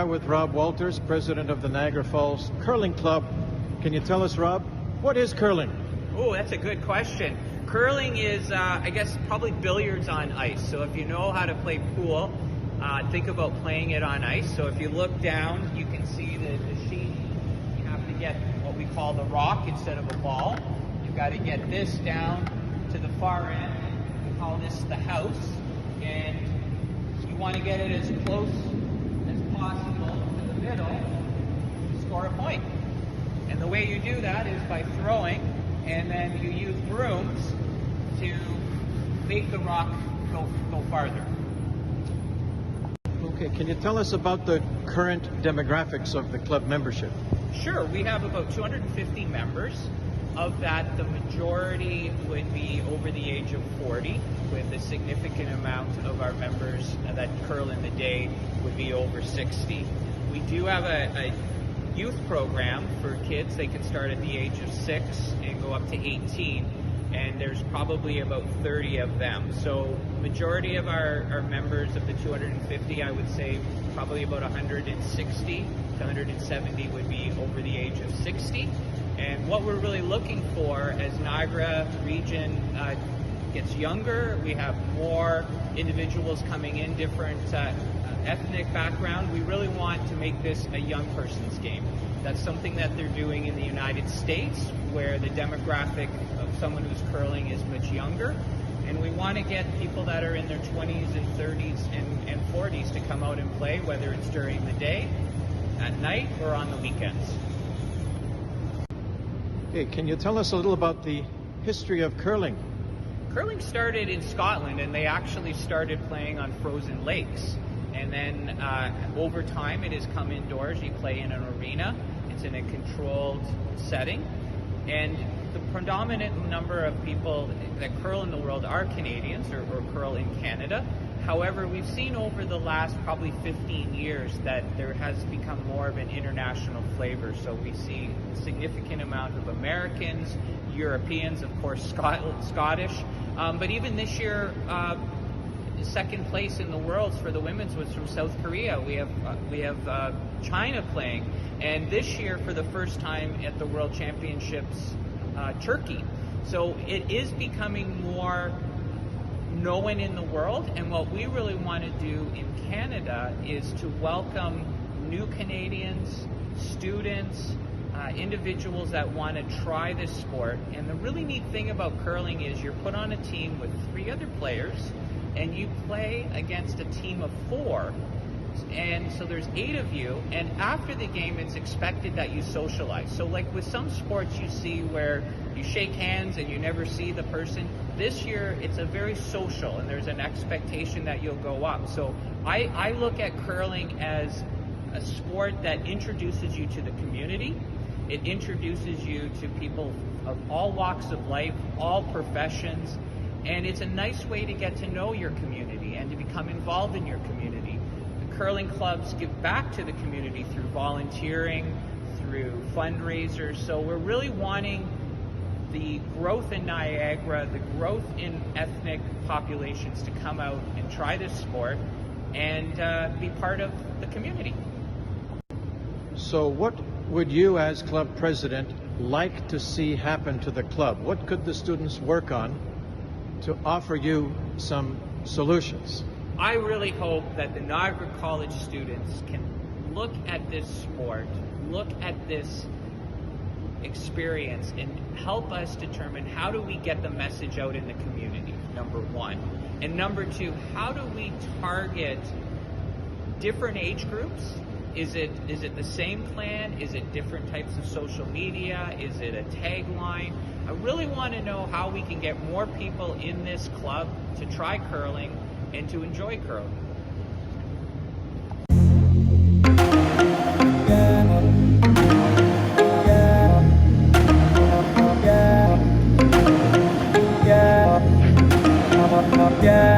are with Rob Walters, president of the Niagara Falls Curling Club. Can you tell us, Rob, what is curling? Oh, that's a good question. Curling is, I guess, probably billiards on ice. So if you know how to play pool, think about playing it on ice. So if you look down, you can see the sheet. You have to get what we call the rock instead of a ball. You've got to get this down to the far end. We call this the house. And you want to get it as close as possible to the middle to score a point. And the way you do that is by throwing, and then you use brooms to make the rock go farther. Okay, can you tell us about the current demographics of the club membership? Sure, we have about 250 members. Of that, the majority would be over the age of 40, with a significant amount of our members that curl in the day would be over 60. We do have a youth program for kids. They can start at the age of 6 and go up to 18, and there's probably about 30 of them. So majority of our members of the 250, I would say probably about 160 to 170 would be over the age of 60. And what we're really looking for as Niagara region gets younger, we have more individuals coming in, different ethnic background. We really want to make this a young person's game. That's something that they're doing in the United States, where the demographic of someone who's curling is much younger. And we want to get people that are in their 20s and 30s and 40s to come out and play, whether it's during the day, at night, or on the weekends. Okay, can you tell us a little about the history of curling? Curling started in Scotland, and they actually started playing on frozen lakes. And then over time, it has come indoors. You play in an arena. It's in a controlled setting. And the predominant number of people that curl in the world are Canadians or curl in Canada. However, we've seen over the last probably 15 years that there has become more of an international flavor. So we see a significant amount of Americans, Europeans, of course, Scottish. But even this year, second place in the world for the women's was from South Korea. We have China playing, and this year for the first time at the World Championships, Turkey. So it is becoming more known in the world, and what we really want to do in Canada is to welcome new Canadians, students, individuals that want to try this sport. And the really neat thing about curling is you're put on a team with 3 other players, and you play against a team of 4. And so there's 8 of you, and after the game it's expected that you socialize. So like with some sports you see where you shake hands and you never see the person, this year it's a very social, and there's an expectation that you'll go up. So I look at curling as a sport that introduces you to the community. It introduces you to people of all walks of life, all professions, and it's a nice way to get to know your community and to become involved in your community. The curling clubs give back to the community through volunteering, through fundraisers, so we're really wanting the growth in Niagara, the growth in ethnic populations to come out and try this sport and be part of the community. So what would you as club president like to see happen to the club? What could the students work on to offer you some solutions? I really hope that the Niagara College students can look at this sport, look at this experience, and help us determine how do we get the message out in the community, number 1. And number 2, how do we target different age groups? Is it the same plan? Is it different types of social media? Is it a tagline? I really want to know how we can get more people in this club to try curling and to enjoy curling. Yeah.